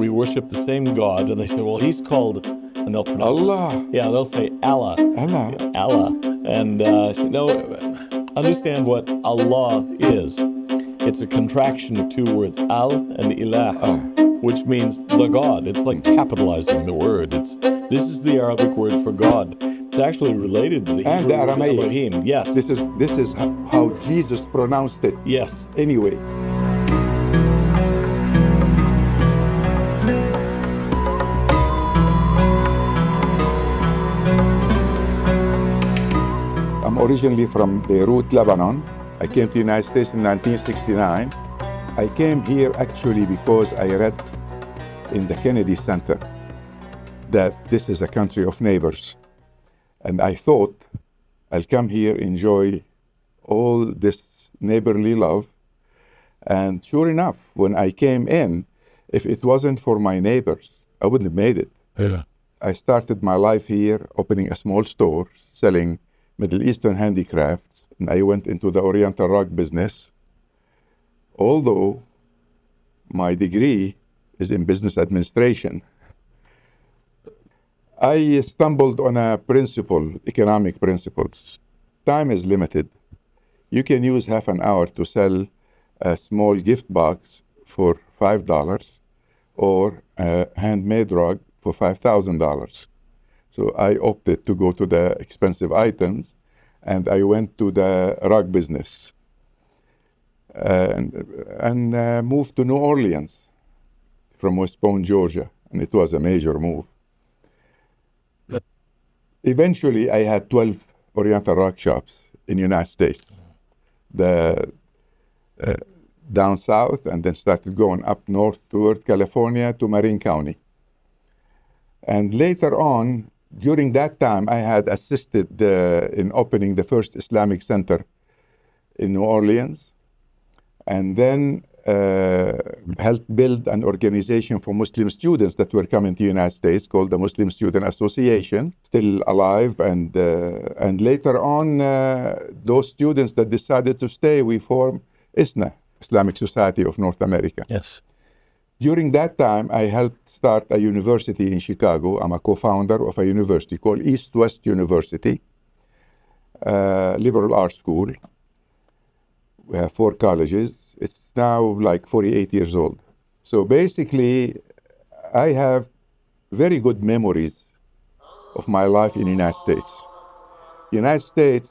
we worship the same God. And they say, well, he's called, and they'll pronounce Allah. Yeah, they'll say Allah. Allah. Allah. And I say, no, understand what Allah is. It's a contraction of two words, al and ilah, which means the God. It's like capitalizing the word. This is the Arabic word for God. It's actually related to the And Hebrew the Aramaic. word Elohim. Yes. This is how Jesus pronounced it. Yes. Anyway. I'm originally from Beirut, Lebanon. I came to the United States in 1969. I came here actually because I read in the Kennedy Center that this is a country of neighbors. And I thought I'll come here, enjoy all this neighborly love. And sure enough, when I came in, if it wasn't for my neighbors, I wouldn't have made it. Yeah. I started my life here, opening a small store, selling Middle Eastern handicrafts, and I went into the Oriental rug business. Although my degree is in business administration, I stumbled on a principle, economic principles. Time is limited. You can use half an hour to sell a small gift box for $5 or a handmade rug for $5,000. So I opted to go to the expensive items, and I went to the rug business and moved to New Orleans from West Point, Georgia, and it was a major move. Eventually, I had 12 Oriental rug shops in the United States, down south, and then started going up north toward California to Marin County. And later on, during that time, I had assisted in opening the first Islamic center in New Orleans, and then helped build an organization for Muslim students that were coming to the United States called the Muslim Student Association, still alive. And later on, those students that decided to stay, we formed ISNA, Islamic Society of North America. Yes. During that time, I helped start a university in Chicago. I'm a co-founder of a university called East-West University, liberal arts school. We have 4 colleges. It's now like 48 years old. So basically, I have very good memories of my life in the United States. The United States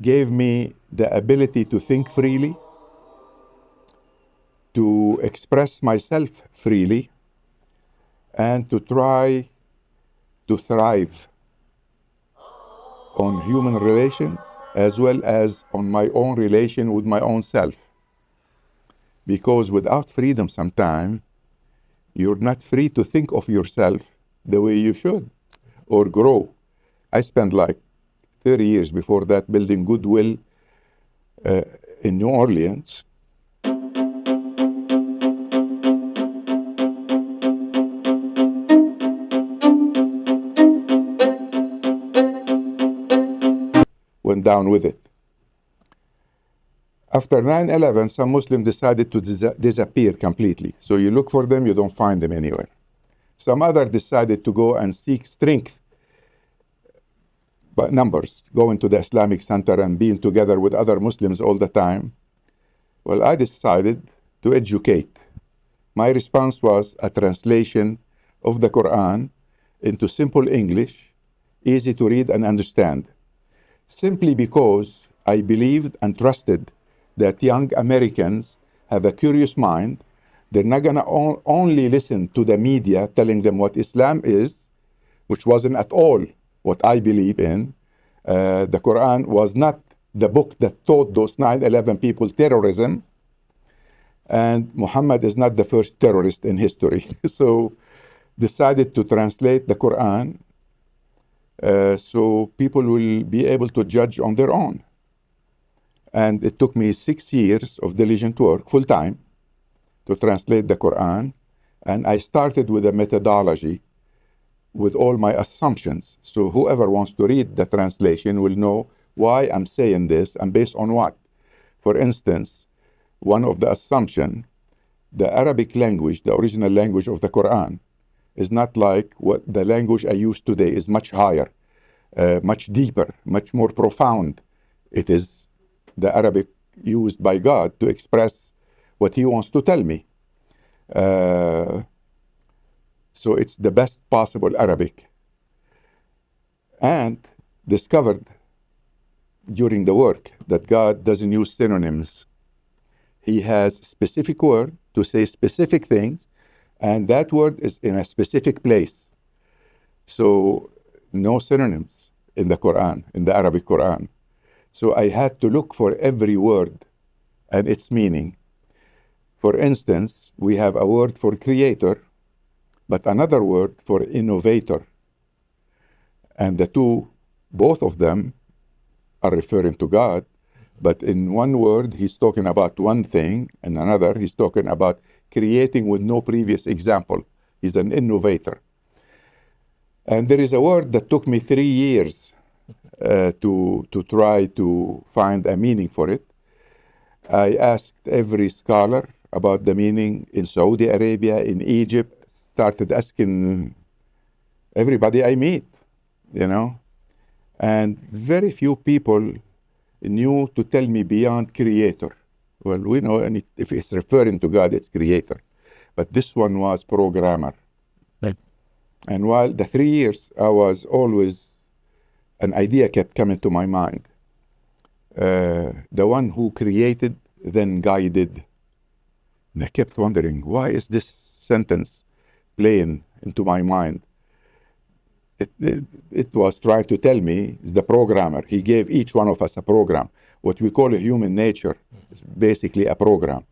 gave me the ability to think freely, to express myself freely, and to try to thrive on human relations as well as on my own relation with my own self. Because without freedom sometimes, you're not free to think of yourself the way you should or grow. I spent like 30 years before that building goodwill in New Orleans. Went down with it. After 9/11, some Muslims decided to disappear completely. So you look for them, you don't find them anywhere. Some other decided to go and seek strength by numbers, going to the Islamic Center and being together with other Muslims all the time. Well, I decided to educate. My response was a translation of the Quran into simple English, easy to read and understand. Simply because I believed and trusted that young Americans have a curious mind. They're not going to only listen to the media telling them what Islam is, which wasn't at all what I believe in. The Quran was not the book that taught those 9/11 people terrorism. And Muhammad is not the first terrorist in history. So decided to translate the Quran so people will be able to judge on their own. And it took me 6 years of diligent work, full time, to translate the Quran. And I started with a methodology with all my assumptions. So whoever wants to read the translation will know why I'm saying this and based on what. For instance, one of the assumptions the Arabic language, the original language of the Quran, is not like what the language I use today. Is much higher, much deeper, much more profound. It is the Arabic used by God to express what He wants to tell me. So it's the best possible Arabic. And discovered during the work that God doesn't use synonyms. He has specific word to say specific things, and that word is in a specific place. So no synonyms in the Quran, in the Arabic Quran. So I had to look for every word and its meaning. For instance, we have a word for creator, but another word for innovator. And the two, both of them, are referring to God, but in one word, he's talking about one thing, and another, he's talking about creating with no previous example. He's an innovator. And there is a word that took me 3 years to try to find a meaning for it. I asked every scholar about the meaning in Saudi Arabia, in Egypt, started asking everybody I meet, you know. And very few people knew to tell me beyond creator. Well, we know, and if it's referring to God, it's creator. But this one was programmer. Right. And while the 3 years, I was always, an idea kept coming to my mind. The one who created, then guided. And I kept wondering, why is this sentence playing into my mind? It was trying to tell me, is the programmer. He gave each one of us a program. What we call a human nature is basically a program.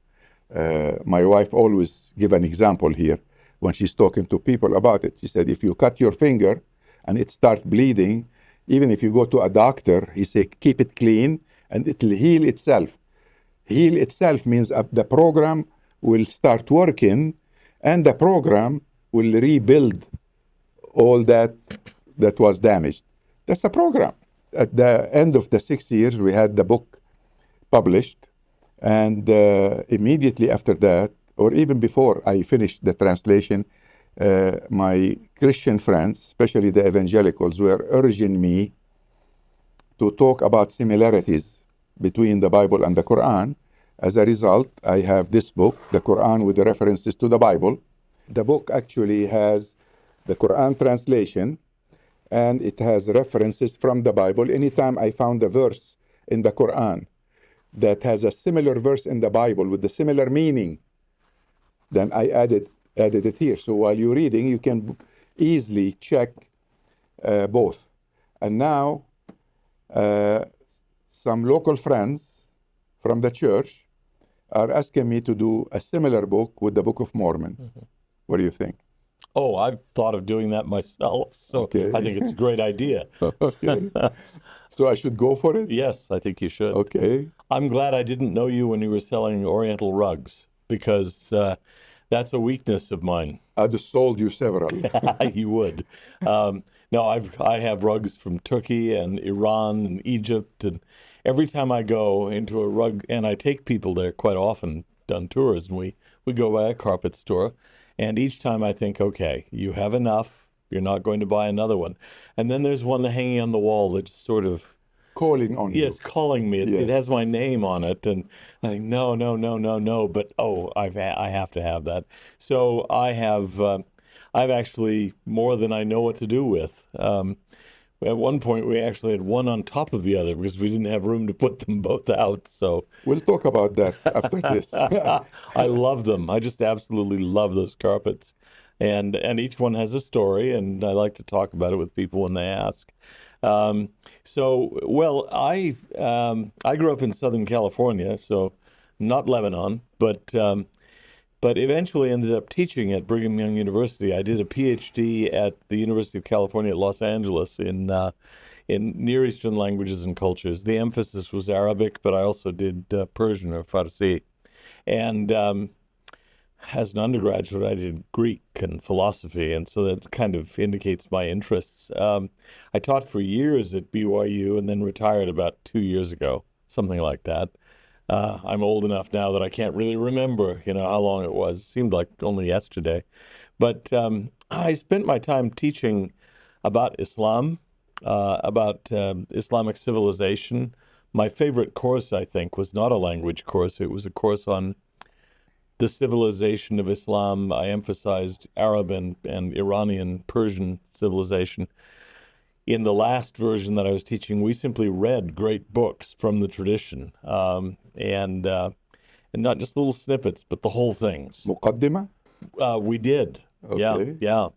My wife always give an example here when she's talking to people about it. She said, if you cut your finger and it starts bleeding, even if you go to a doctor, he say, keep it clean and it'll heal itself. Heal itself means the program will start working and the program will rebuild all that was damaged. That's the program. At the end of the 6 years, we had the book published, and immediately after that, or even before I finished the translation, my Christian friends, especially the evangelicals, were urging me to talk about similarities between the Bible and the Quran. As a result, I have this book, the Quran with the references to the Bible. The book actually has the Qur'an translation, and it has references from the Bible. Anytime I found a verse in the Quran that has a similar verse in the Bible with the similar meaning, then I added it here. So while you're reading, you can easily check both. And now, some local friends from the church are asking me to do a similar book with the Book of Mormon. Mm-hmm. What do you think? Oh, I've thought of doing that myself, so okay. I think it's a great idea. Okay. So I should go for it? Yes, I think you should. Okay. I'm glad I didn't know you when you were selling Oriental rugs, because that's a weakness of mine. I'd have sold you several. You would. No, I have rugs from Turkey and Iran and Egypt, and every time I go into a rug, and I take people there quite often on tours, and we go by a carpet store. And each time I think, okay, you have enough. You're not going to buy another one. And then there's one hanging on the wall that's sort of calling on you. Yes, calling me. It has my name on it. And I think, no. But, I have to have that. So I've actually more than I know what to do with. At one point, we actually had one on top of the other because we didn't have room to put them both out. So we'll talk about that after this. I love them. I just absolutely love those carpets, and each one has a story, and I like to talk about it with people when they ask. I grew up in Southern California, so not Lebanon, but eventually ended up teaching at Brigham Young University. I did a PhD at the University of California at Los Angeles in Near Eastern languages and cultures. The emphasis was Arabic, but I also did Persian or Farsi. And as an undergraduate, I did Greek and philosophy, and so that kind of indicates my interests. I taught for years at BYU and then retired about 2 years ago, something like that. I'm old enough now that I can't really remember, how long it was. It seemed like only yesterday. But I spent my time teaching about Islam, about Islamic civilization. My favorite course, I think, was not a language course. It was a course on the civilization of Islam. I emphasized Arab and Iranian, Persian civilization. In the last version that I was teaching, we simply read great books from the tradition, and not just little snippets, but the whole things. مقدمة? We did. Okay. Yeah.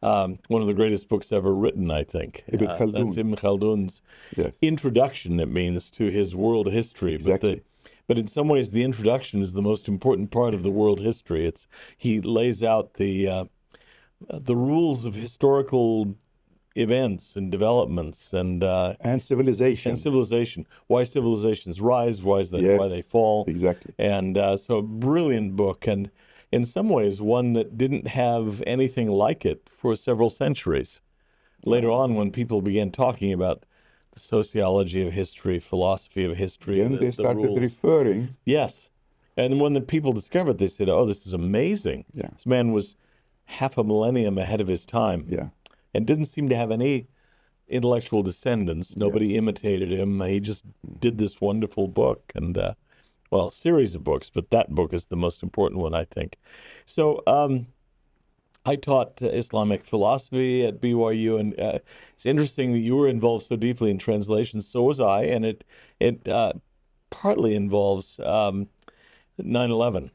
One of the greatest books ever written, I think. Ibn Khaldun. That's Ibn Khaldun's Yes. introduction, it means, to his world history. Exactly. But in some ways, the introduction is the most important part of the world history. He lays out the rules of historical events and developments and civilization. Why civilizations rise, why they fall. Exactly. And so a brilliant book, and in some ways one that didn't have anything like it for several centuries. Later on, when people began talking about the sociology of history, philosophy of history, Then they started rules. referring. Yes. And when the people discovered, they said, oh, this is amazing. Yeah. This man was half a millennium ahead of his time. Yeah. And didn't seem to have any intellectual descendants. Nobody imitated him. He just did this wonderful book, and a series of books, but that book is the most important one, I think. So I taught Islamic philosophy at BYU, and it's interesting that you were involved so deeply in translations. So was I, and it partly involves 9/11.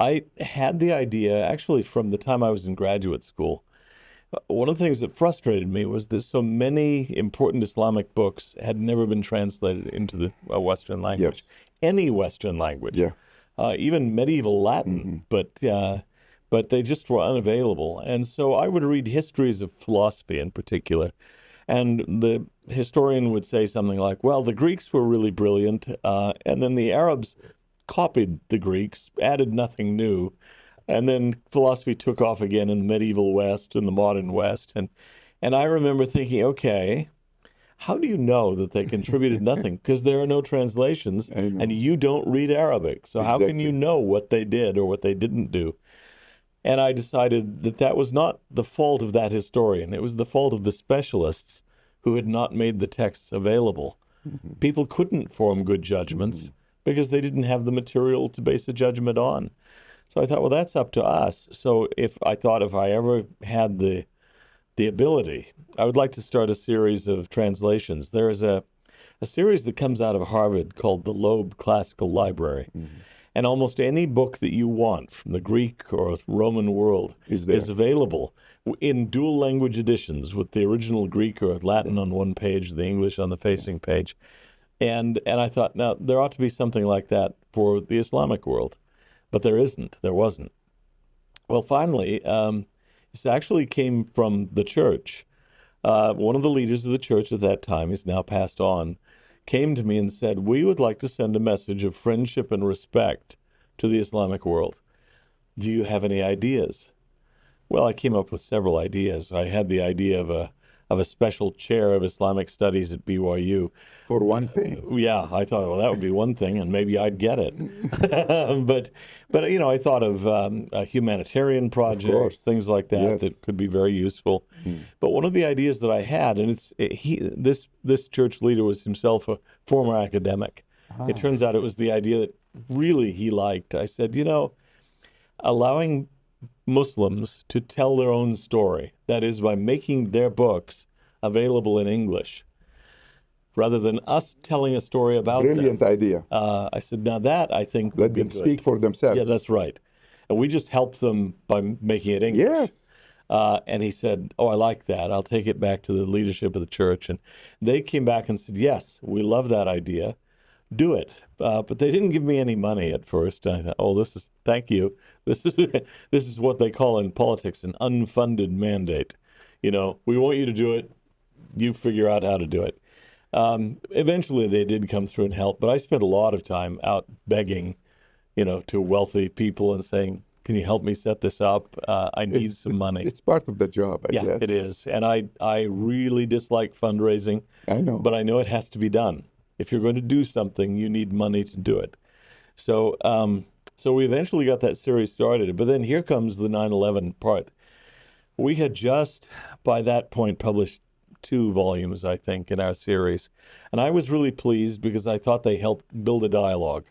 I had the idea, actually, from the time I was in graduate school. One of the things that frustrated me was that so many important Islamic books had never been translated into the Western language, any Western language, even medieval Latin, but they just were unavailable. And so I would read histories of philosophy in particular, and the historian would say something like, well, the Greeks were really brilliant, and then the Arabs copied the Greeks, added nothing new. And then philosophy took off again in the medieval West and the modern West. And I remember thinking, okay, how do you know that they contributed nothing? Because there are no translations, and you don't read Arabic. So how can you know what they did or what they didn't do? And I decided that was not the fault of that historian. It was the fault of the specialists who had not made the texts available. People couldn't form good judgments because they didn't have the material to base a judgment on. So I thought, well, that's up to us. So if I ever had the ability, I would like to start a series of translations. There is a series that comes out of Harvard called the Loeb Classical Library. And almost any book that you want from the Greek or Roman world is available in dual language editions with the original Greek or Latin on one page, the English on the facing page. And I thought, now, there ought to be something like that for the Islamic world. But there wasn't. Well, finally, this actually came from the church. One of the leaders of the church at that time, he's now passed on, came to me and said, we would like to send a message of friendship and respect to the Islamic world. Do you have any ideas? Well, I came up with several ideas. I had the idea of a special chair of Islamic studies at BYU. For one thing. Yeah, I thought, well, that would be one thing, and maybe I'd get it. but I thought of humanitarian projects, things like that, that could be very useful. But one of the ideas that I had, and this church leader was himself a former academic. It turns out it was the idea that really he liked. I said, allowing Muslims to tell their own story, that is, by making their books available in English, rather than us telling a story about them. Brilliant idea. I said, now that I think Let them speak for themselves. Yeah, that's right. And we just helped them by making it English. Yes. And he said, oh, I like that. I'll take it back to the leadership of the church. And they came back and said, yes, we love that idea. Do it. But they didn't give me any money at first. And I thought, oh, thank you. This is what they call in politics an unfunded mandate. We want you to do it. You figure out how to do it. Eventually they did come through and help, but I spent a lot of time out begging, to wealthy people and saying, can you help me set this up? I need some money. It's part of the job, I guess. It is. And I really dislike fundraising. I know. But I know it has to be done. If you're going to do something, you need money to do it. So, so we eventually got that series started. But then here comes the 9/11 part. We had just, by that point, published 2 volumes, I think, in our series. And I was really pleased because I thought they helped build a dialogue.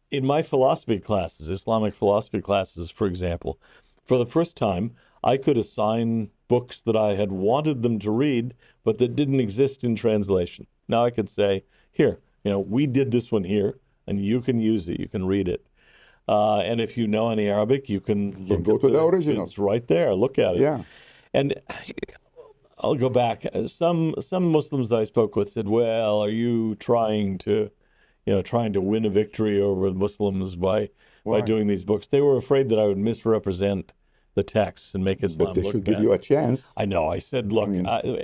In my philosophy classes, Islamic philosophy classes, for example, for the first time, I could assign books that I had wanted them to read, but that didn't exist in translation. Now I could say, here, we did this one here, and you can use it, you can read it. And if you know any Arabic, you can go to the original. It's right there, look at it. Yeah. And I'll go back. Some Muslims that I spoke with said, well, are you trying to win a victory over Muslims by doing these books? They were afraid that I would misrepresent the texts and make Islam But they look should bad. give you a chance. I know. I said, look,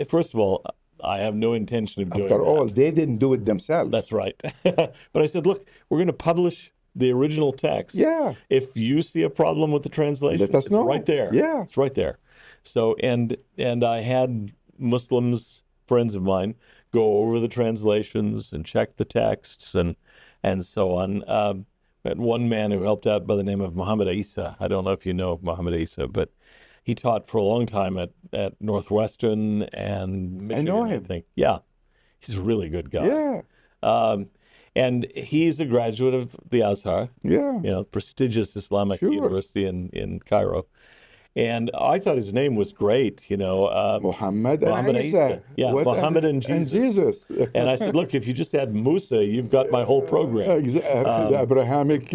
first of all, I have no intention of doing that. After all, they didn't do it themselves. That's right. But I said, look, we're going to publish the original text. Yeah. If you see a problem with the translation, let us know. It's right there. Yeah. It's right there. So, and I had Muslims, friends of mine, go over the translations and check the texts and so on. I had one man who helped out by the name of Muhammad Isa. I don't know if you know Muhammad Isa, but he taught for a long time at Northwestern and Michigan, I know him. I think. Yeah. He's a really good guy. Yeah. And he's a graduate of the Azhar, Yeah. prestigious Islamic university in Cairo. And I thought his name was great, Muhammad Muhammad and Isa. Isa. Yeah, Muhammad and Jesus. And And I said, look, if you just add Musa, you've got my whole program. the Abrahamic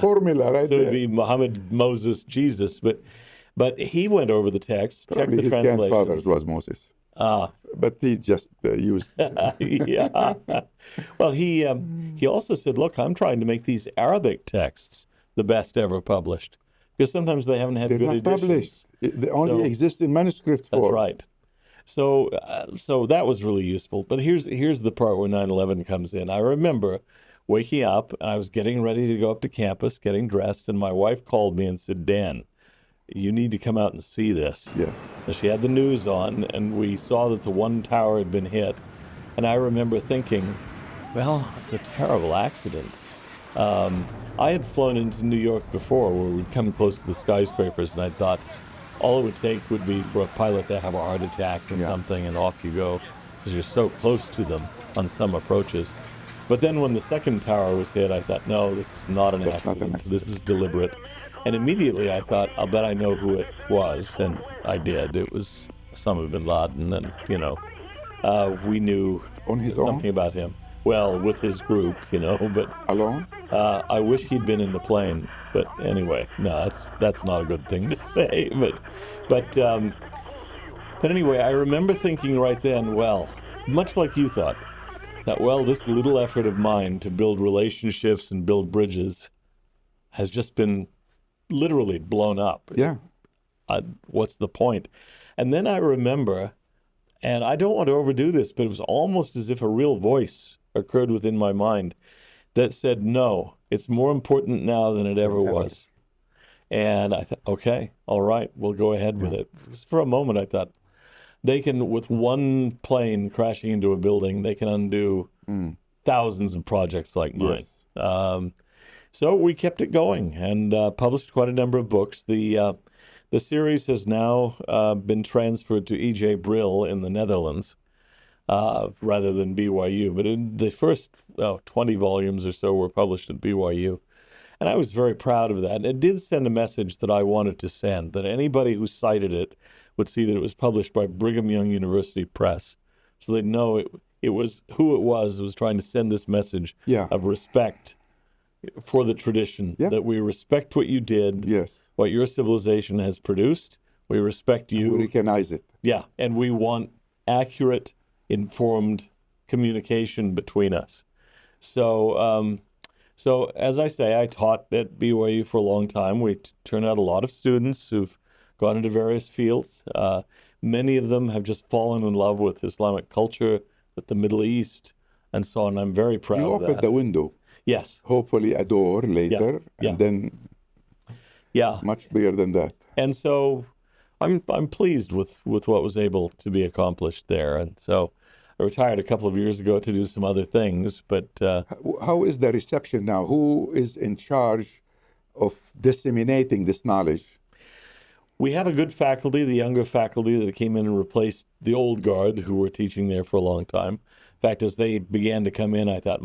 formula, right So it'd there. be Muhammad, Moses, Jesus. But he went over the text, checked Probably the his translations. grandfather was Moses. But he just used. Yeah. Well, he also said, look, I'm trying to make these Arabic texts the best ever published. Because sometimes they haven't had They're good not editions. published. They only exist in manuscript form. That's right. So that was really useful. But here's the part where 9/11 comes in. I remember waking up, and I was getting ready to go up to campus, getting dressed, and my wife called me and said, Dan, you need to come out and see this. Yeah. And she had the news on, and we saw that the one tower had been hit. And I remember thinking, well, it's a terrible accident. I had flown into New York before where we'd come close to the skyscrapers, and I thought all it would take would be for a pilot to have a heart attack or something, and off you go, because you're so close to them on some approaches. But then when the second tower was hit, I thought, no, this is not an accident. This is deliberate. And immediately I thought, I'll bet I know who it was, and I did. It was Osama bin Laden, and, we knew On his something own? about him. Well, with his group, but Alone? I wish he'd been in the plane. But anyway, no, that's not a good thing to say. But anyway, I remember thinking right then, well, much like you thought, that, well, this little effort of mine to build relationships and build bridges has just been literally blown up. Yeah. What's the point? And then I remember, and I don't want to overdo this, but it was almost as if a real voice occurred within my mind that said, no, it's more important now than it ever was. And I thought, okay, all right, we'll go ahead with it. Because for a moment I thought, they can, with one plane crashing into a building, they can undo thousands of projects like mine. Yes. So we kept it going and published quite a number of books. The series has now been transferred to E.J. Brill in the Netherlands rather than BYU. But in the first 20 volumes or so were published at BYU. And I was very proud of that. And it did send a message that I wanted to send, that anybody who cited it would see that it was published by Brigham Young University Press. So they'd know it was who it was trying to send this message of respect for the tradition, that we respect what you did, what your civilization has produced. We respect you. We recognize it. Yeah, and we want accurate, informed communication between us. So, so as I say, I taught at BYU for a long time. We turned out a lot of students who've gone into various fields. Many of them have just fallen in love with Islamic culture, with the Middle East, and so on. I'm very proud of that. You opened the window. Yes. Hopefully a door later, and then much bigger than that. And so I'm pleased with what was able to be accomplished there. And so I retired a couple of years ago to do some other things, but How is the reception now? Who is in charge of disseminating this knowledge? we have a good faculty, the younger faculty that came in and replaced the old guard who were teaching there for a long time. In fact, as they began to come in, I thought,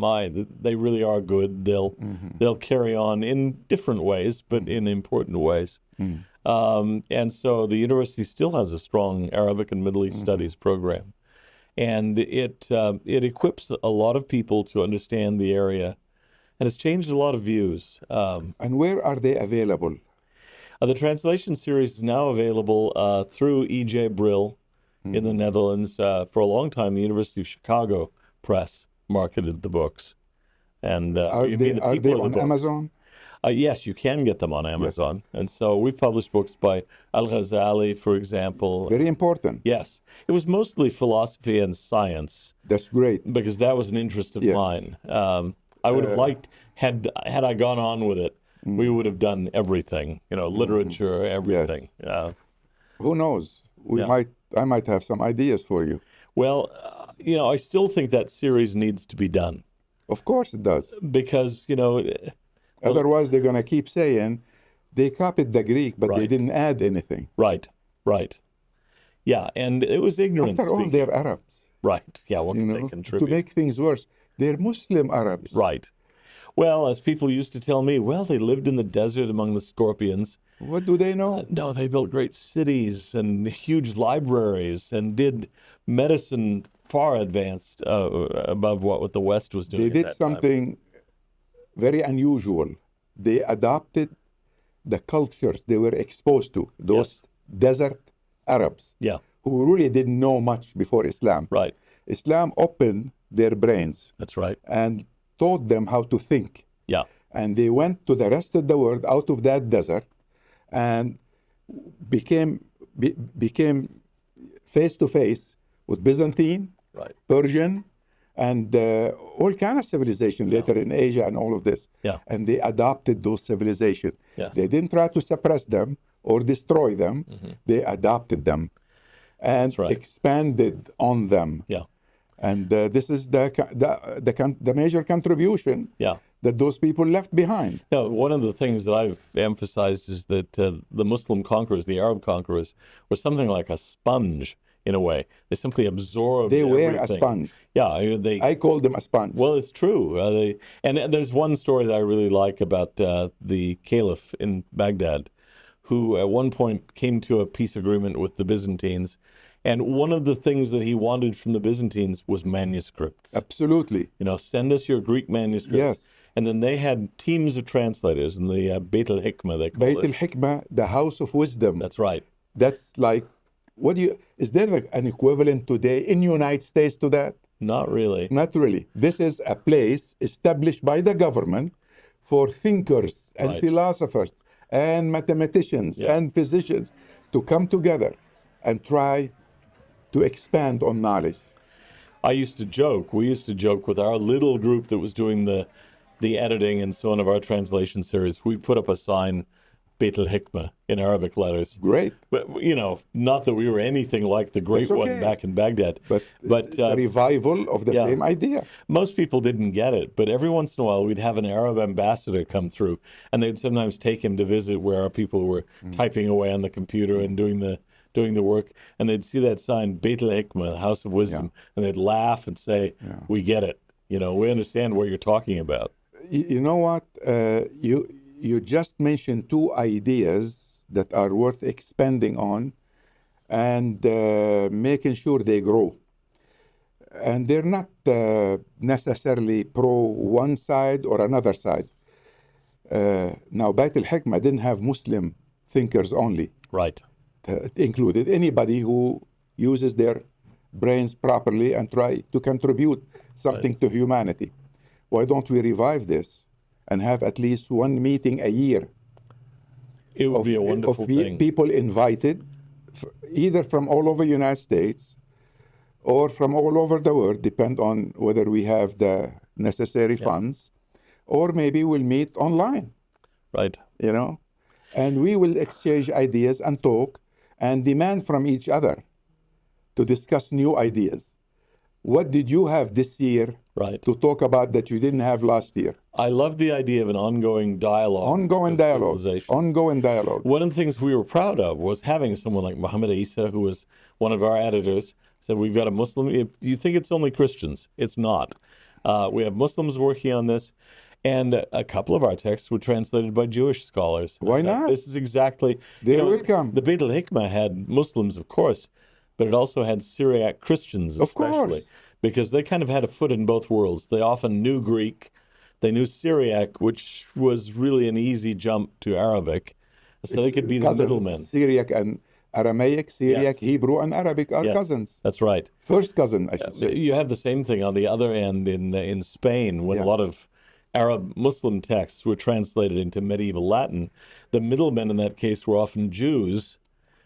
they really are good. They'll carry on in different ways, but in important ways. And so the university still has a strong Arabic and Middle East studies program. And it equips a lot of people to understand the area, and it's changed a lot of views. And where are they available? The translation series is now available through E.J. Brill in the Netherlands. For a long time, the University of Chicago Press marketed the books. And Are they on Amazon? Yes, you can get them on Amazon. Yes. And so we've published books by Al-Ghazali, for example. Very important. Yes. It was mostly philosophy and science. That's great. Because that was an interest of mine. I would have liked, had I gone on with it, we would have done everything, literature, everything. Yes. Who knows? I might have some ideas for you. Well, I still think that series needs to be done. Of course it does. Because, otherwise, they're going to keep saying they copied the Greek, but they didn't add anything. Right. Yeah, and it was ignorance. After all, they're Arabs. Right. Yeah, what can they contribute? To make things worse, they're Muslim Arabs. Right. Well, as people used to tell me, they lived in the desert among the scorpions. What do they know? No, they built great cities and huge libraries and did medicine far advanced above what the West was doing. They did something very unusual. They adopted the cultures they were exposed to, those desert Arabs, who really didn't know much before Islam. Right. Islam opened their brains. That's right. And taught them how to think. Yeah. And they went to the rest of the world out of that desert and became face to face with Byzantine, Persian, and all kind of civilization later in Asia and all of this. Yeah. And they adopted those civilizations. Yes. They didn't try to suppress them or destroy them. They adopted them and expanded on them. Yeah. And this is the major contribution that those people left behind. One of the things that I've emphasized is that the Muslim conquerors, the Arab conquerors, were something like a sponge in a way. They simply absorbed everything. They were a sponge. Yeah, I call them a sponge. Well, it's true. And there's one story that I really like about the Caliph in Baghdad, who at one point came to a peace agreement with the Byzantines. And one of the things that he wanted from the Byzantines was manuscripts. Absolutely. Send us your Greek manuscripts. Yes. And then they had teams of translators in the Beit al-Hikmah, they call it. Beit al-Hikmah, the House of Wisdom. That's right. That's like, is there an equivalent today in the United States to that? Not really. Not really. This is a place established by the government for thinkers and philosophers and mathematicians and physicians to come together and try to expand on knowledge. We used to joke with our little group that was doing the editing and so on of our translation series. We put up a sign, Beit al-Hikmah, in Arabic letters. Great. But, not that we were anything like the great one back in Baghdad. But it's a revival of the same idea. Most people didn't get it, but every once in a while we'd have an Arab ambassador come through, and they'd sometimes take him to visit where our people were typing away on the computer and doing the work, and they'd see that sign, Beit al-Hikmah, the House of Wisdom, and they'd laugh and say, we get it. We understand what you're talking about. You know what? You just mentioned two ideas that are worth expanding on and making sure they grow. And they're not necessarily pro one side or another side. Now, Beit al-Hikmah didn't have Muslim thinkers only. Right. It included anybody who uses their brains properly and try to contribute something to humanity. Why don't we revive this and have at least one meeting a year? It would be a wonderful thing. People invited, either from all over the United States or from all over the world, depend on whether we have the necessary funds, or maybe we'll meet online. Right. And we will exchange ideas and talk and demand from each other to discuss new ideas. what did you have this year Right. to talk about that you didn't have last year? I love the idea of an ongoing dialogue. Ongoing of dialogue. civilizations. Ongoing dialogue. One of the things we were proud of was having someone like Muhammad Isa, who was one of our editors, said, we've got a Muslim. If you think it's only Christians, it's not. We have Muslims working on this. And a couple of our texts were translated by Jewish scholars. Why not? This is exactly... They're welcome. The Beit al-Hikmah had Muslims, of course, but it also had Syriac Christians, especially. Of course. Because they kind of had a foot in both worlds. They often knew Greek. They knew Syriac, which was really an easy jump to Arabic. So they could be the Cousins. middlemen. Syriac and Aramaic, Syriac, Yes. Hebrew, and Arabic are Yes, cousins. That's right. First cousin, I should say. You have the same thing on the other end in Spain, when Yeah. a lot of Arab Muslim texts were translated into medieval Latin. The middlemen in that case were often Jews,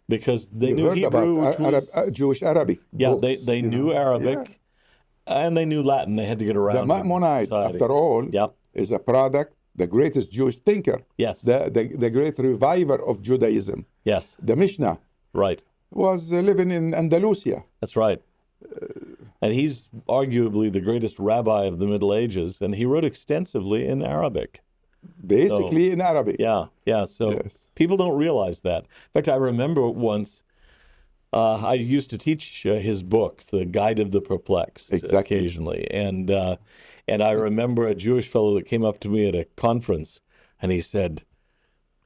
because they You knew heard Hebrew, about which was, Jewish Arabic. yeah, books, they you knew know. Arabic, Yeah. and they knew Latin. They had to get around. The in Maimonides, society. after all, Yeah. is a product, the greatest Jewish thinker, Yes. the great reviver of Judaism. Yes. The Mishnah Right. was living in Andalusia. That's right. And he's arguably the greatest rabbi of the Middle Ages, and he wrote extensively in Arabic. Basically in Arabic. Yeah, yeah. So Yes. people don't realize that. In fact, I remember once I used to teach his book, The Guide of the Perplexed, Exactly. occasionally, and I remember a Jewish fellow that came up to me at a conference, and he said,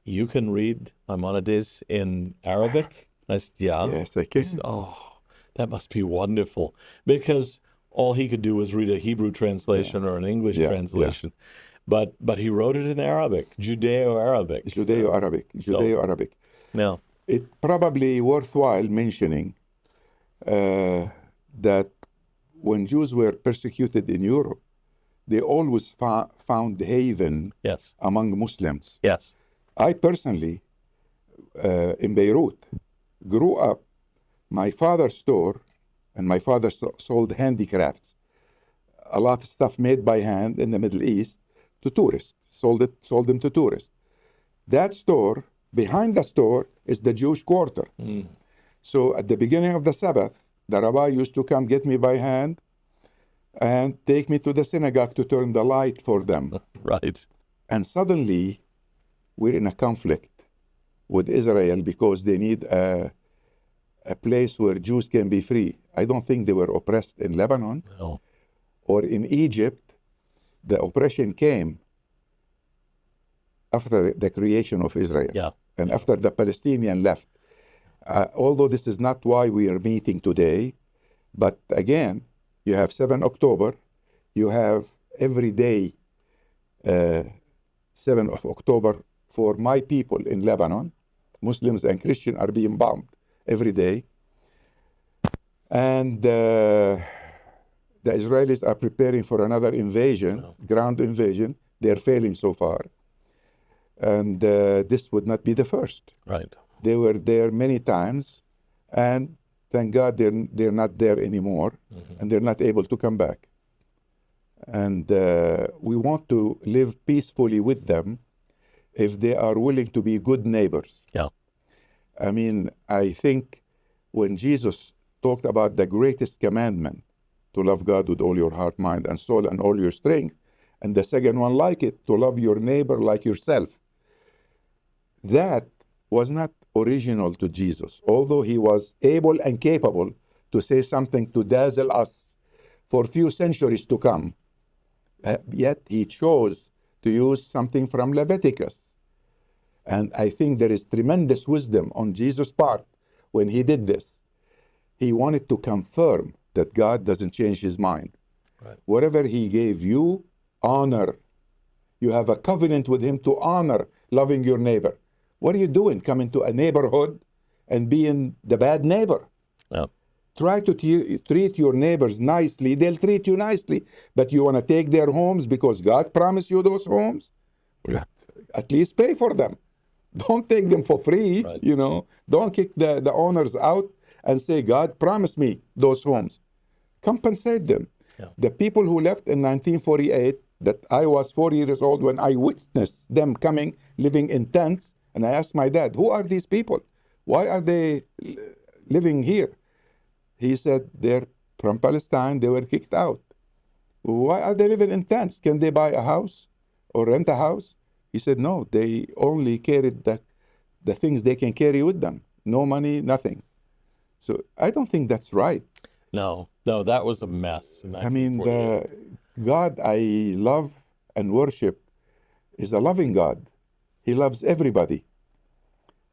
"You can read Maimonides in Arabic?" I said, "Yeah." Yes, I He can. said, "Oh, that must be wonderful," because all he could do was read a Hebrew translation or an English Yeah, translation. But he wrote it in Arabic, Judeo-Arabic. Judeo-Arabic. Judeo-Arabic. Now, It's probably worthwhile mentioning that when Jews were persecuted in Europe, they always found haven yes, among Muslims. yes, I personally, in Beirut, grew up. My father's store, and my father sold handicrafts, a lot of stuff made by hand in the Middle East to tourists. Sold them to tourists. That store, behind the store, is the Jewish quarter. So at the beginning of the Sabbath, the rabbi used to come get me by hand and take me to the synagogue to turn the light for them. right. And suddenly, we're in a conflict with Israel because they need a place where Jews can be free. I don't think they were oppressed in Lebanon No. or in Egypt. The oppression came after the creation of Israel Yeah. and after the Palestinian left. Although this is not why we are meeting today, but again, you have 7 October, you have every day 7 of October for my people in Lebanon. Muslims and Christians are being bombed every day. And the Israelis are preparing for another invasion, ground invasion. They're failing so far. And this would not be the first. Right. They were there many times, and thank God they're not there anymore, and they're not able to come back. And we want to live peacefully with them if they are willing to be good neighbors. Yeah. I mean, I think when Jesus talked about the greatest commandment, to love God with all your heart, mind, and soul, and all your strength, and the second one like it, to love your neighbor like yourself, that was not original to Jesus, although he was able and capable to say something to dazzle us for a few centuries to come. Yet he chose to use something from Leviticus. And I think there is tremendous wisdom on Jesus' part when he did this. He wanted to confirm that God doesn't change his mind. Right. Whatever he gave you, honor. You have a covenant with him to honor loving your neighbor. What are you doing? Coming to a neighborhood and being the bad neighbor. Yeah. Try to treat your neighbors nicely. They'll treat you nicely. But you want to take their homes because God promised you those homes? Well, at least pay for them. Don't take them for free, Right. you know. Don't kick the owners out and say, God promised me those homes. Compensate them. Yeah. The people who left in 1948, that I was 4 years old when I witnessed them coming, living in tents, and I asked my dad, who are these people? Why are they living here? He said, they're from Palestine, they were kicked out. Why are they living in tents? Can they buy a house or rent a house? He said, no, they only carried the things they can carry with them. No money, nothing. So I don't think that's right. No, that was a mess in I mean, 1948. the God I love and worship is a loving God. He loves everybody.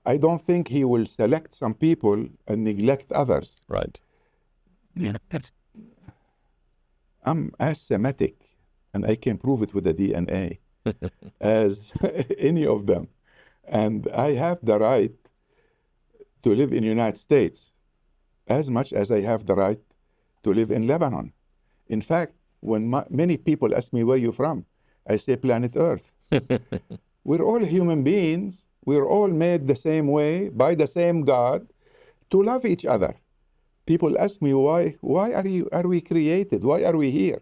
I don't think he will select some people and neglect others. Right. I'm as Semitic, and I can prove it with the DNA, as any of them. And I have the right to live in the United States as much as I have the right to live in Lebanon. In fact, when many people ask me, where you from? I say planet Earth. We're all human beings. We're all made the same way by the same God to love each other. People ask me, why are we created? Why are we here?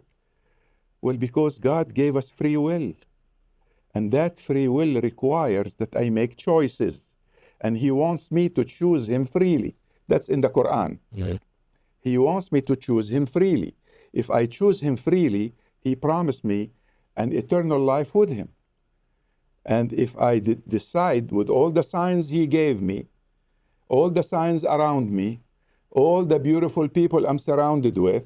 Well, because God gave us free will. And that free will requires that I make choices. And he wants me to choose him freely. That's in the Quran. Mm-hmm. He wants me to choose him freely. If I choose him freely, he promised me an eternal life with him. And if I decide with all the signs he gave me, all the signs around me, all the beautiful people I'm surrounded with,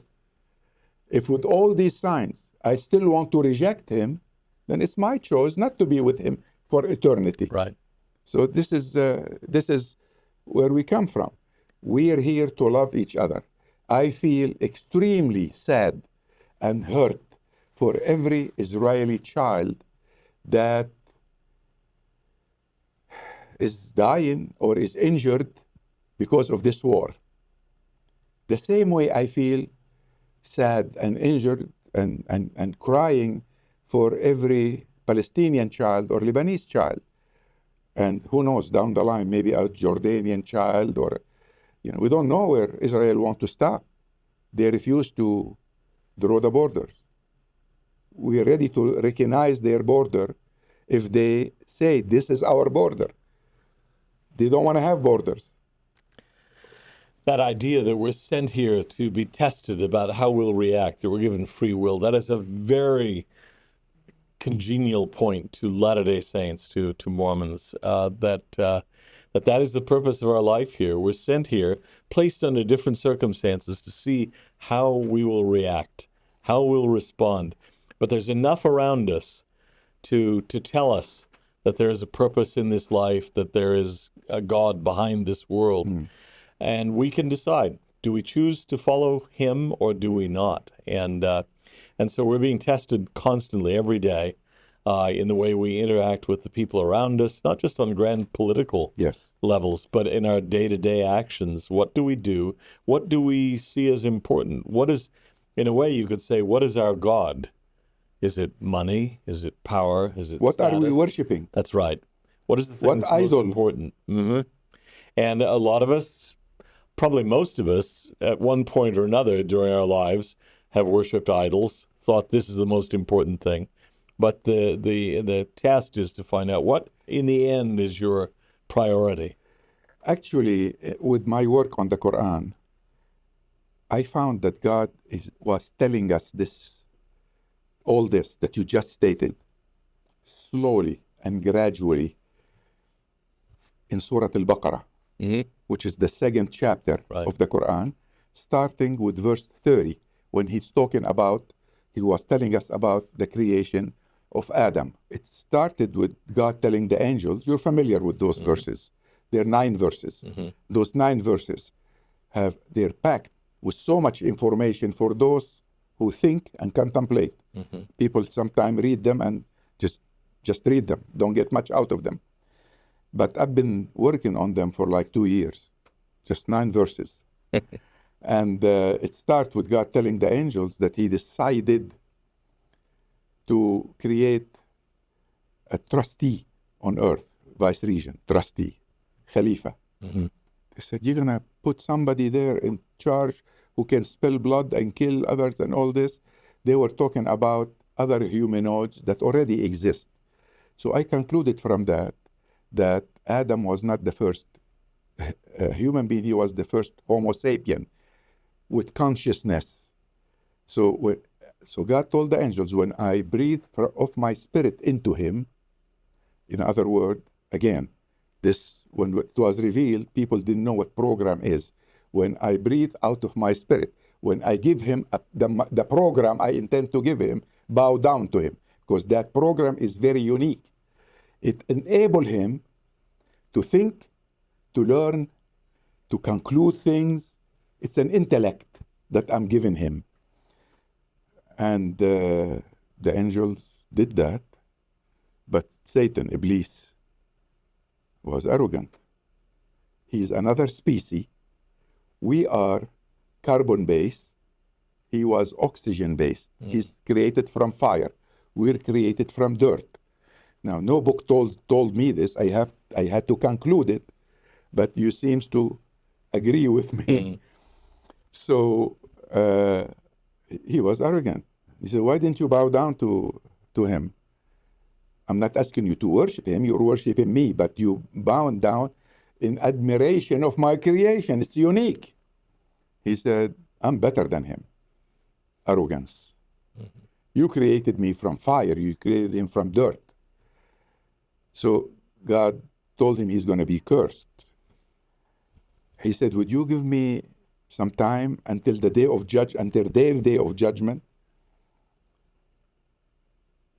if with all these signs I still want to reject him, then it's my choice not to be with him for eternity. Right. So this is where we come from. We are here to love each other. I feel extremely sad and hurt for every Israeli child that is dying or is injured because of this war. The same way I feel sad and injured and crying for every Palestinian child or Lebanese child. And who knows, down the line, maybe a Jordanian child or, we don't know where Israel wants to stop. They refuse to draw the borders. We are ready to recognize their border if they say this is our border. They don't want to have borders. That idea that we're sent here to be tested about how we'll react, that we're given free will, that is a very congenial point to Latter-day Saints, to Mormons, that is the purpose of our life here. We're sent here, placed under different circumstances to see how we will react, how we'll respond. But there's enough around us to tell us that there is a purpose in this life, that there is a God behind this world. And we can decide, do we choose to follow him or do we not? And so we're being tested constantly every day in the way we interact with the people around us, not just on grand political levels, but in our day-to-day actions. What do we do? What do we see as important? What is, in a way you could say, what is our God? Is it money? Is it power? Is it What status? are we worshiping? That's right. What is the thing that's most important? And a lot of us, probably most of us, at one point or another during our lives, have worshipped idols, thought this is the most important thing. But the test is to find out what, in the end, is your priority. Actually, with my work on the Quran, I found that God was telling us all this that you just stated, slowly and gradually in Surah Al-Baqarah, which is the second chapter of the Quran, starting with verse 30, when he was telling us about the creation of Adam. It started with God telling the angels, you're familiar with those verses. There are 9 verses. Those 9 verses they're packed with so much information for those who think and contemplate. People sometimes read them and just read them, don't get much out of them. But I've been working on them for like 2 years, just 9 verses. And it starts with God telling the angels that he decided to create a trustee on earth, vice regent, trustee, Khalifa. He said, you're going to put somebody there in charge who can spill blood and kill others and all this. They were talking about other humanoids that already exist. So I concluded from that Adam was not the first human being. He was the first Homo sapien with consciousness. So God told the angels, when I breathe of my spirit into him, in other words, again, this when it was revealed, people didn't know what program is. When I breathe out of my spirit, when I give him the program I intend to give him, bow down to him, because that program is very unique. It enables him to think, to learn, to conclude things. It's an intellect that I'm giving him. And the angels did that, but Satan, Iblis, was arrogant. He's another species. We are carbon-based. He was oxygen-based. He's created from fire. We're created from dirt. Now, no book told me this. I had to conclude it, but you seems to agree with me. So he was arrogant. He said, why didn't you bow down to him? I'm not asking you to worship him. You're worshiping me, but you bow down in admiration of my creation. It's unique. He said, I'm better than him. Arrogance. You created me from fire. You created him from dirt. So God told him he's going to be cursed. He said, would you give me some time until their day of judgment?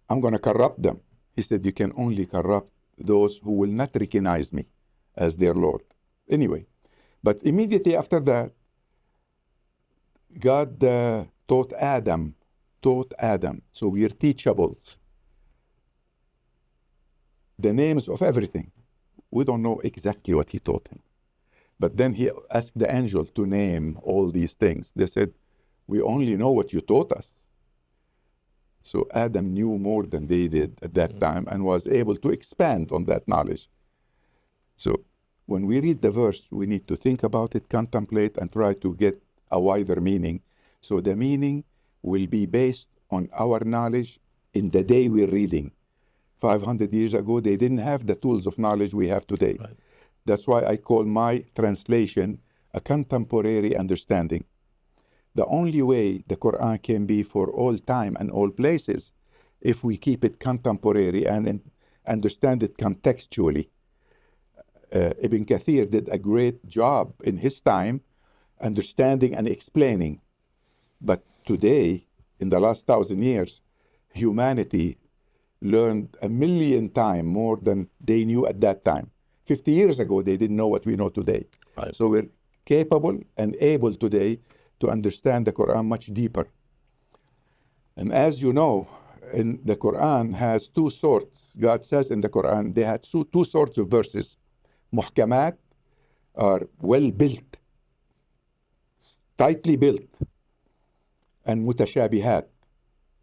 I'm going to corrupt them. He said, you can only corrupt those who will not recognize me as their Lord. Anyway, but immediately after that, God taught Adam. So we are teachables. The names of everything. We don't know exactly what he taught him. But then he asked the angel to name all these things. They said, we only know what you taught us. So Adam knew more than they did at that time and was able to expand on that knowledge. So when we read the verse, we need to think about it, contemplate, and try to get a wider meaning. So the meaning will be based on our knowledge in the day we're reading. 500 years ago, they didn't have the tools of knowledge we have today. Right. That's why I call my translation a contemporary understanding. The only way the Quran can be for all time and all places if we keep it contemporary and understand it contextually. Ibn Kathir did a great job in his time understanding and explaining. But today, in the last 1,000 years, humanity learned 1,000,000 times more than they knew at that time. 50 years ago, they didn't know what we know today. Right. So we're capable and able today to understand the Quran much deeper. And as you know, in the Quran has two sorts. God says in the Quran, they had two sorts of verses. Muhkamat are well built, tightly built, and mutashabihat,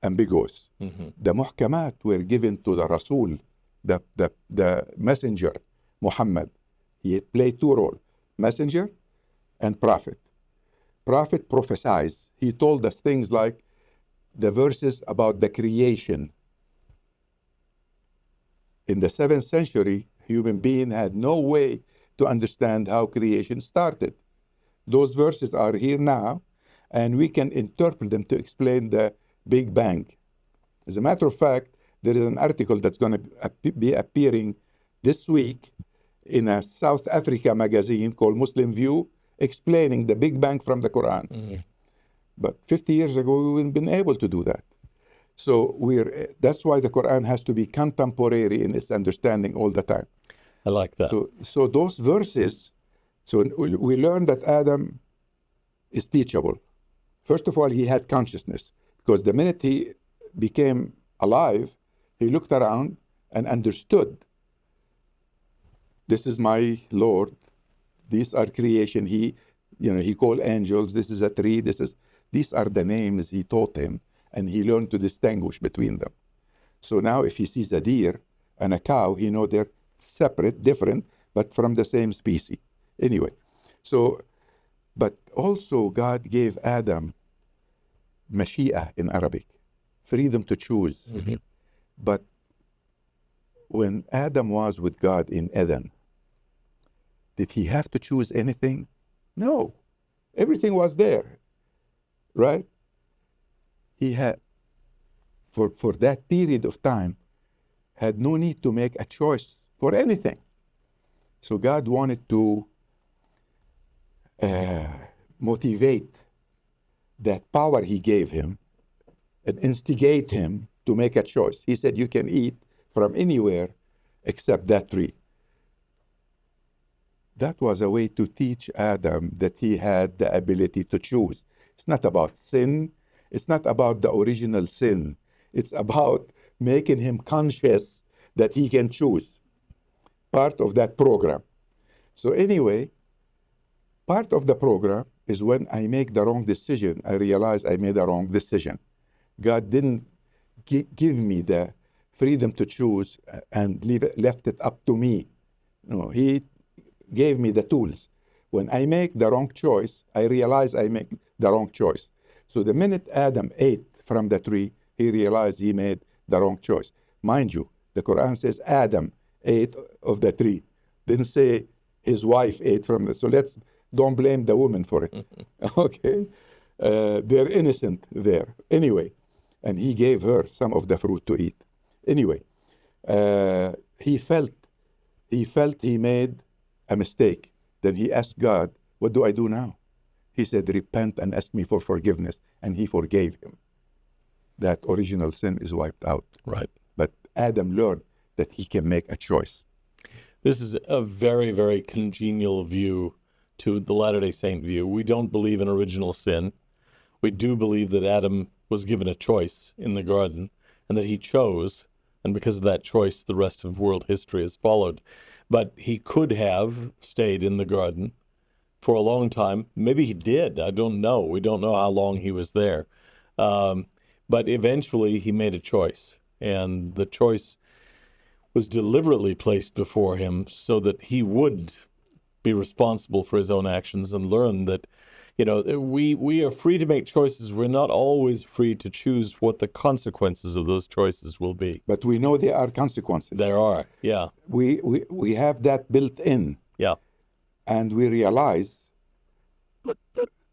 ambiguous. The muhkamat were given to the Rasul, the messenger, Muhammad. He played two roles, messenger and prophet. Prophet prophesies. He told us things like the verses about the creation. In the 7th century, human being had no way to understand how creation started. Those verses are here now, and we can interpret them to explain the Big Bang. As a matter of fact, there is an article that's going to be appearing this week in a South Africa magazine called Muslim View, explaining the Big Bang from the Quran. But 50 years ago, we wouldn't been able to do that. So that's why the Quran has to be contemporary in its understanding all the time. I like that. So those verses, so we learn that Adam is teachable. First of all, he had consciousness, because the minute he became alive, he looked around and understood, this is my Lord, these are creation. He called angels, this is a tree, these are the names he taught him, and he learned to distinguish between them. So now if he sees a deer and a cow, he knows they're separate, different, but from the same species. Anyway, but also God gave Adam mashi'ah in Arabic, freedom to choose. But when Adam was with God in Eden, did he have to choose anything? No. Everything was there, right? he had, for that period of time, had no need to make a choice for anything. So God wanted to motivate that power he gave him and instigate him to make a choice. He said, you can eat from anywhere except that tree. That was a way to teach Adam that he had the ability to choose. It's not about sin. It's not about the original sin. It's about making him conscious that he can choose. Part of that program. So anyway, part of the program is when I make the wrong decision, I realize I made a wrong decision. God didn't give me the freedom to choose and left it up to me. No, he gave me the tools. When I make the wrong choice, I realize I make the wrong choice. So the minute Adam ate from the tree, he realized he made the wrong choice. Mind you, the Quran says Adam ate of the tree. Didn't say his wife ate from it. So don't blame the woman for it. Okay? They're innocent there. Anyway, and he gave her some of the fruit to eat. Anyway, he felt he made a mistake. Then he asked God, what do I do now? He said, repent and ask me for forgiveness. And he forgave him. That original sin is wiped out. Right. But Adam learned that he can make a choice. This is a very, very congenial view to the Latter-day Saint view. We don't believe in original sin. We do believe that Adam was given a choice in the garden and that he chose, and because of that choice, the rest of world history has followed. But he could have stayed in the garden for a long time. Maybe he did. I don't know. We don't know how long he was there. But eventually he made a choice, and the choice was deliberately placed before him so that he would be responsible for his own actions and learn that, we are free to make choices. We're not always free to choose what the consequences of those choices will be. But we know there are consequences. There are, yeah. We have that built in. Yeah. And we realize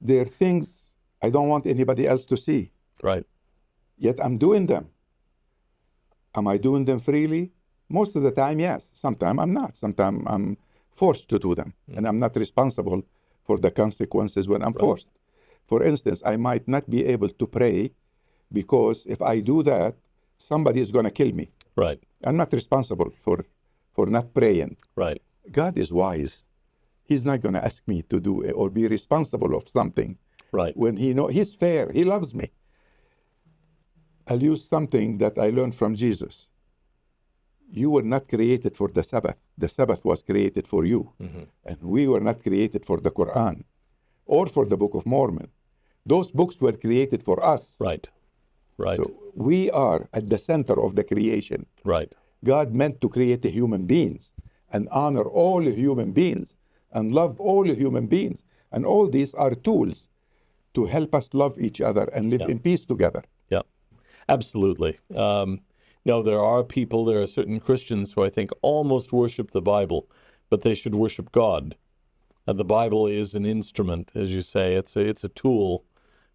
there are things I don't want anybody else to see. Right. Yet I'm doing them. Am I doing them freely? Most of the time, yes. Sometimes I'm not. Sometimes I'm forced to do them. And I'm not responsible for the consequences when I'm forced. For instance, I might not be able to pray because if I do that, somebody is going to kill me. Right. I'm not responsible for not praying. Right. God is wise. He's not going to ask me to do or be responsible of something. Right. When he's fair. He loves me. I'll use something that I learned from Jesus. You were not created for the Sabbath. The Sabbath was created for you. Mm-hmm. And we were not created for the Quran or for the Book of Mormon. Those books were created for us. Right. Right. So we are at the center of the creation. Right. God meant to create the human beings and honor all human beings and love all human beings. And all these are tools to help us love each other and live in peace together. Yeah, absolutely. There are certain Christians who I think almost worship the Bible, but they should worship God. And the Bible is an instrument, as you say. It's a tool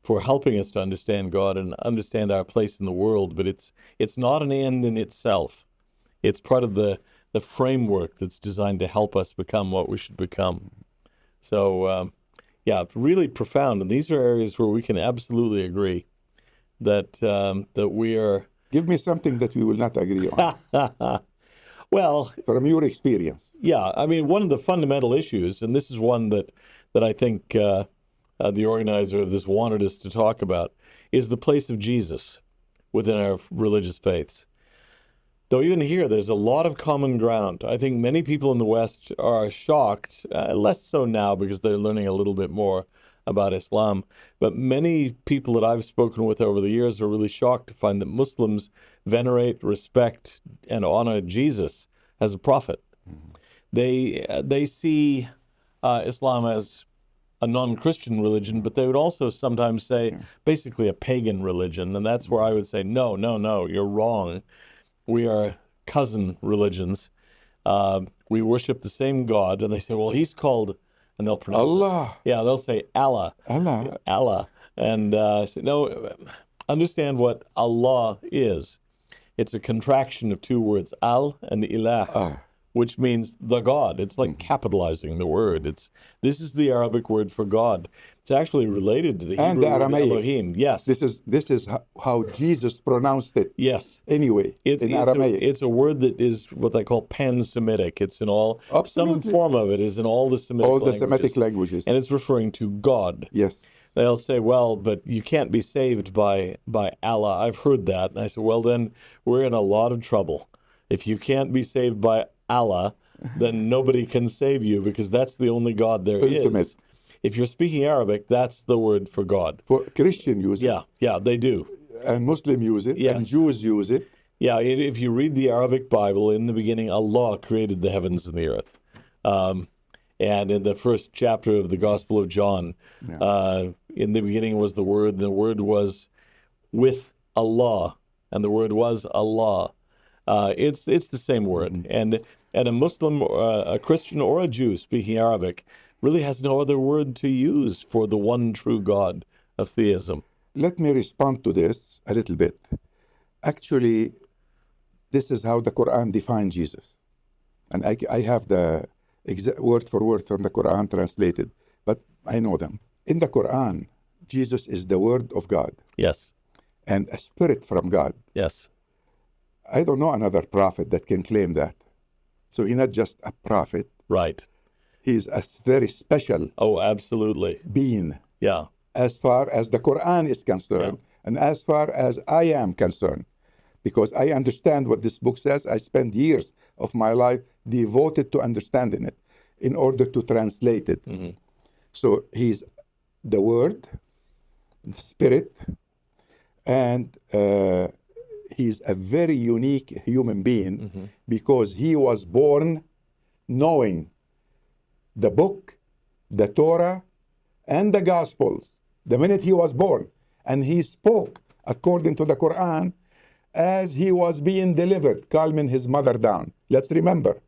for helping us to understand God and understand our place in the world, but it's not an end in itself. It's part of the framework that's designed to help us become what we should become. So, really profound. And these are areas where we can absolutely agree that we are... Give me something that we will not agree on. Well... From your experience. Yeah, I mean, one of the fundamental issues, and this is one that I think the organizer of this wanted us to talk about, is the place of Jesus within our religious faiths. Though even here, there's a lot of common ground. I think many people in the West are shocked, less so now because they're learning a little bit more about Islam, but many people that I've spoken with over the years are really shocked to find that Muslims venerate, respect, and honor Jesus as a prophet. Mm-hmm. They see Islam as a non-Christian religion, but they would also sometimes say basically a pagan religion, and that's where I would say, no, you're wrong. We are cousin religions. We worship the same God, and they say, well, he's called... And they'll pronounce Allah. Yeah, they'll say Allah. Allah. Allah. And no, understand what Allah is. It's a contraction of two words, al and ilah, which means the God. It's like capitalizing the word. This is the Arabic word for God. It's actually related to the And Hebrew the word Aramaic. Elohim. Yes. This is how Jesus pronounced it. Yes. Anyway, in Aramaic. It's a word that is what they call pan-Semitic. It's in all, Absolutely. some form of it is in all the Semitic All the languages. Semitic languages. And it's referring to God. Yes. They'll say, well, but you can't be saved by Allah. I've heard that. And I said, well, then we're in a lot of trouble. If you can't be saved by Allah, then nobody can save you, because that's the only God there Ultimate. is. If you're speaking Arabic, that's the word for God. For Christian use it. Yeah, they do. And Muslim use it. Yes. And Jews use it. Yeah, if you read the Arabic Bible, in the beginning, Allah created the heavens and the earth. And in the first chapter of the Gospel of John, in the beginning was the Word, and the Word was with Allah, and the Word was Allah. It's the same word. And a Muslim, a Christian, or a Jew speaking Arabic really has no other word to use for the one true God of theism. Let me respond to this a little bit. Actually, this is how the Quran defines Jesus. And I have the word for word from the Qur'an translated, but I know them. In the Quran, Jesus is the Word of God. Yes. And a spirit from God. Yes. I don't know another prophet that can claim that. So he's not just a prophet. Right. He's a very special absolutely. being. Yeah. As far as the Quran is concerned, and as far as I am concerned, because I understand what this book says. I spent years of my life devoted to understanding it in order to translate it. So he's the Word, the Spirit, and he's a very unique human being because he was born knowing the book, the Torah, and the Gospels the minute he was born. And he spoke according to the Quran as he was being delivered, calming his mother down. Let's remember,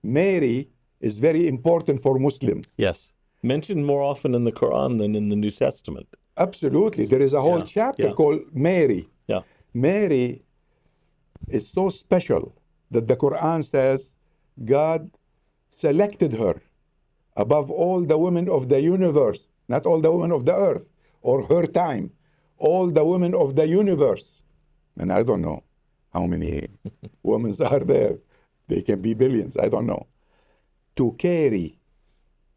Mary is very important for Muslims. Yes. Mentioned more often in the Quran than in the New Testament. Absolutely. There is a whole chapter called Mary. Yeah. Mary is so special that the Quran says God selected her above all the women of the universe, not all the women of the earth or her time, all the women of the universe. And I don't know how many women are there. They can be billions, I don't know. To carry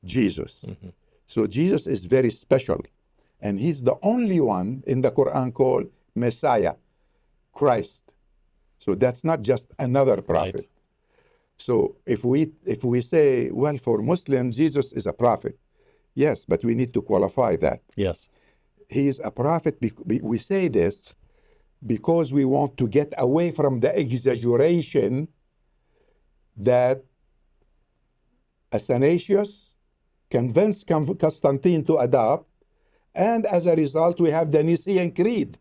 Jesus. So Jesus is very special. And he's the only one in the Quran called Messiah, Christ. So that's not just another prophet. Right. So if we say, well, for Muslims, Jesus is a prophet. Yes, but we need to qualify that. Yes. He is a prophet. We say this because we want to get away from the exaggeration that Athanasius convinced Constantine to adopt, and as a result, we have the Nicene Creed.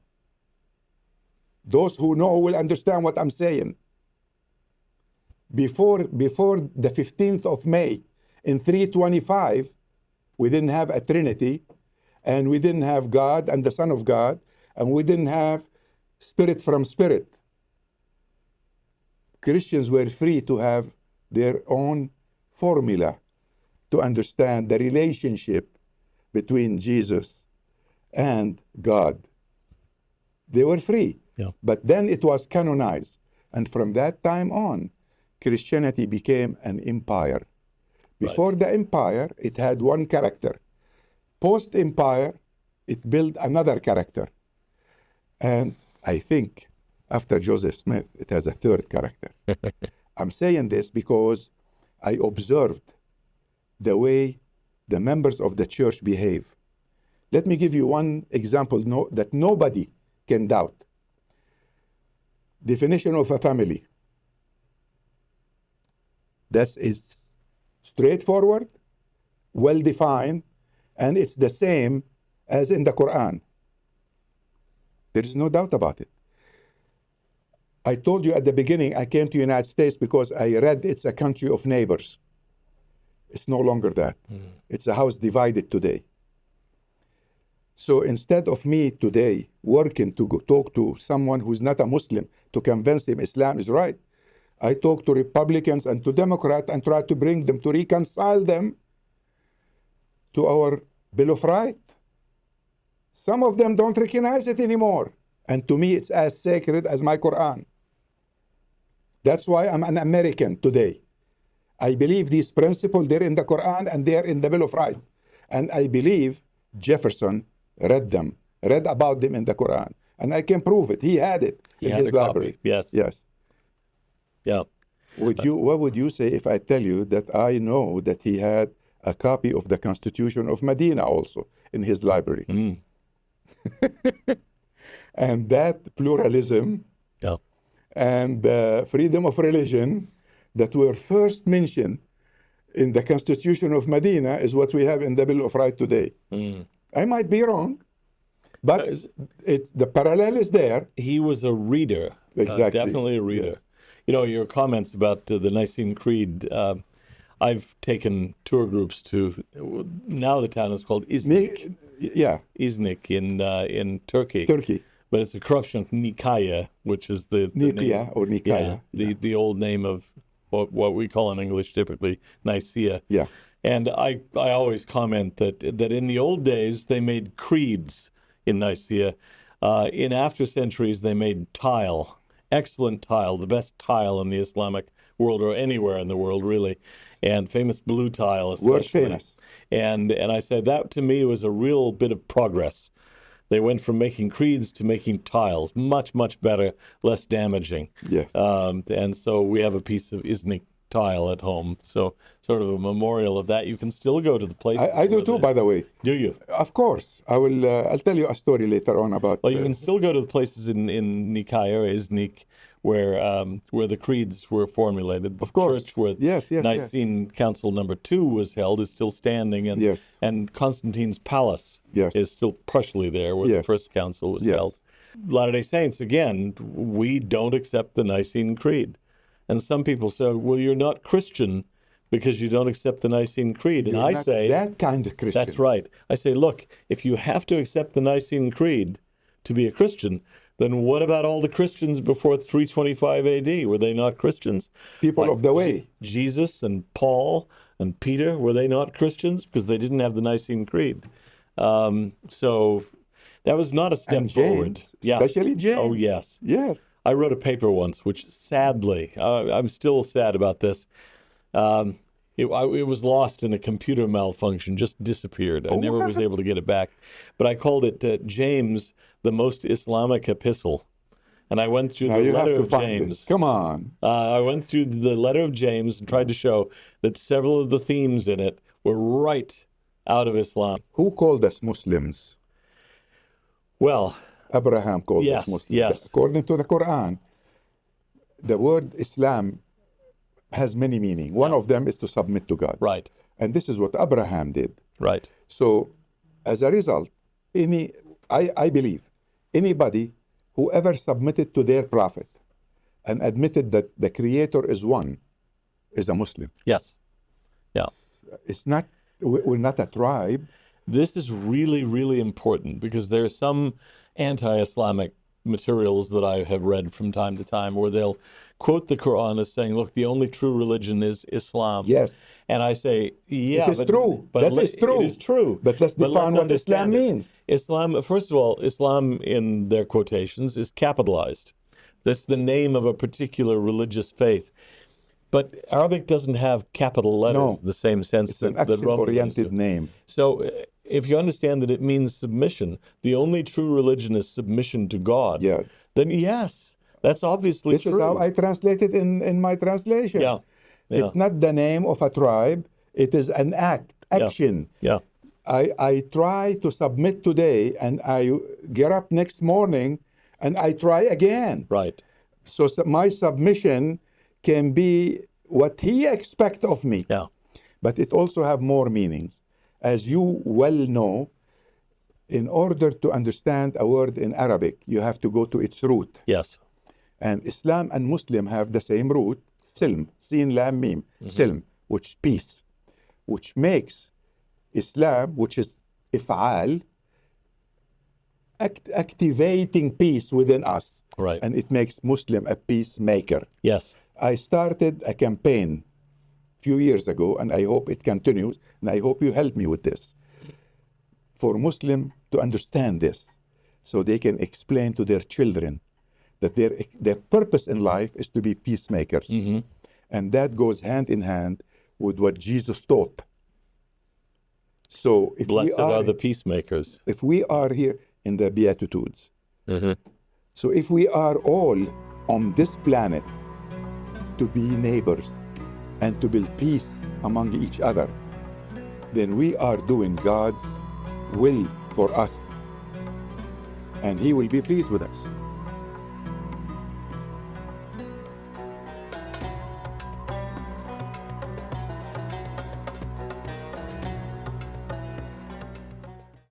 Those who know will understand what I'm saying. Before the 15th of May in 325, we didn't have a Trinity, and we didn't have God and the Son of God, and we didn't have Spirit from Spirit. Christians were free to have their own formula to understand the relationship between Jesus and God. They were free. Yeah. But then it was canonized. And from that time on, Christianity became an empire. Before the empire, it had one character. Post-empire, it built another character. And I think after Joseph Smith, it has a third character. I'm saying this because I observed the way the members of the church behave. Let me give you one example that nobody can doubt. Definition of a family. That is straightforward, well-defined, and it's the same as in the Quran. There is no doubt about it. I told you at the beginning, I came to the United States because I read it's a country of neighbors. It's no longer that. It's a house divided today. So instead of me today working to go talk to someone who's not a Muslim to convince him Islam is right, I talk to Republicans and to Democrats and try to bring them to reconcile them to our Bill of Rights. Some of them don't recognize it anymore. And to me, it's as sacred as my Quran. That's why I'm an American today. I believe these principles, they're in the Quran and they're in the Bill of Rights. And I believe Jefferson read about them in the Quran. And I can prove it. He had it in his library. Yes. Yes. Yeah. What would you say if I tell you that I know that he had a copy of the Constitution of Medina also in his library? Mm. And that pluralism Yeah. and freedom of religion that were first mentioned in the Constitution of Medina is what we have in the Bill of Rights today. Mm. I might be wrong, but it's the parallel is there. He was a reader. Exactly. Definitely a reader. Yes. You know, your comments about the Nicene Creed, I've taken tour groups to, now the town is called Iznik. Iznik in Turkey. But it's a corruption of Nikaya, which is the Nicaea name, or Nikaya. the old name of what we call in English typically Nicaea. Yeah. And I always comment that in the old days they made creeds in Nicaea. In after centuries they made tile, excellent tile, the best tile in the Islamic world or anywhere in the world really, and famous blue tile especially. World famous. And I said that to me was a real bit of progress. They went from making creeds to making tiles, much, much better, less damaging. Yes. And so we have a piece of Iznik tile at home. So sort of a memorial of that. You can still go to the place. I do too, by the way. Do you? Of course. I'll tell you a story later on about... Well, you can still go to the places in Nikaya or Iznik where the creeds were formulated. The of course. church where Nicene Council number 2 was held is still standing, and Constantine's palace is still partially there where the first council was held. Latter-day Saints, again, we don't accept the Nicene Creed. And some people say, well, you're not Christian because you don't accept the Nicene Creed. And I say... that kind of Christian. That's right. I say, look, if you have to accept the Nicene Creed to be a Christian, then what about all the Christians before 325 AD? Were they not Christians? People of the way. Jesus and Paul and Peter, were they not Christians? Because they didn't have the Nicene Creed. So that was not a step forward. Especially James. Oh, yes. Yes. I wrote a paper once, which sadly, I'm still sad about this. It was lost in a computer malfunction, just disappeared. I never was able to get it back. But I called it James, the Most Islamic Epistle. And I went through the letter of James. Come on. I went through the letter of James and tried to show that several of the themes in it were right out of Islam. Who called us Muslims? Well... Abraham called us Muslims. Yes. According to the Quran, the word Islam has many meanings. One of them is to submit to God. Right. And this is what Abraham did. Right. So, as a result, I believe anybody who ever submitted to their prophet and admitted that the Creator is one is a Muslim. Yes. Yeah. It's not, we're not a tribe. This is really, really important because there are some anti-Islamic materials that I have read from time to time where they'll quote the Quran as saying, look, the only true religion is Islam. Yes. And I say, yeah, it is true. But that is true. It is true. But let's define what Islam means. Islam, first of all, Islam in their quotations is capitalized. That's the name of a particular religious faith. But Arabic doesn't have capital letters in the same sense that Roman. It's an action-oriented name. So if you understand that it means submission, the only true religion is submission to God, then yes, that's obviously true. This is how I translate it in my translation. Yeah. It's not the name of a tribe. It is an action. Yeah. I try to submit today, and I get up next morning, and I try again. Right. So my submission can be what he expects of me. Yeah. But it also have more meanings. As you well know, in order to understand a word in Arabic, you have to go to its root. Yes. And Islam and Muslim have the same root, silm, sin, lam, mim, silm, which is peace, which makes Islam, which is if'al, activating peace within us. Right. And it makes Muslim a peacemaker. Yes. I started a campaign a few years ago, and I hope it continues, and I hope you help me with this, for Muslim to understand this, so they can explain to their children that their purpose in life is to be peacemakers. Mm-hmm. And that goes hand in hand with what Jesus taught. So if Blessed are the peacemakers. if we are here in the Beatitudes, Mm-hmm. so if we are all on this planet to be neighbors and to build peace among each other, then we are doing God's will for us, and He will be pleased with us.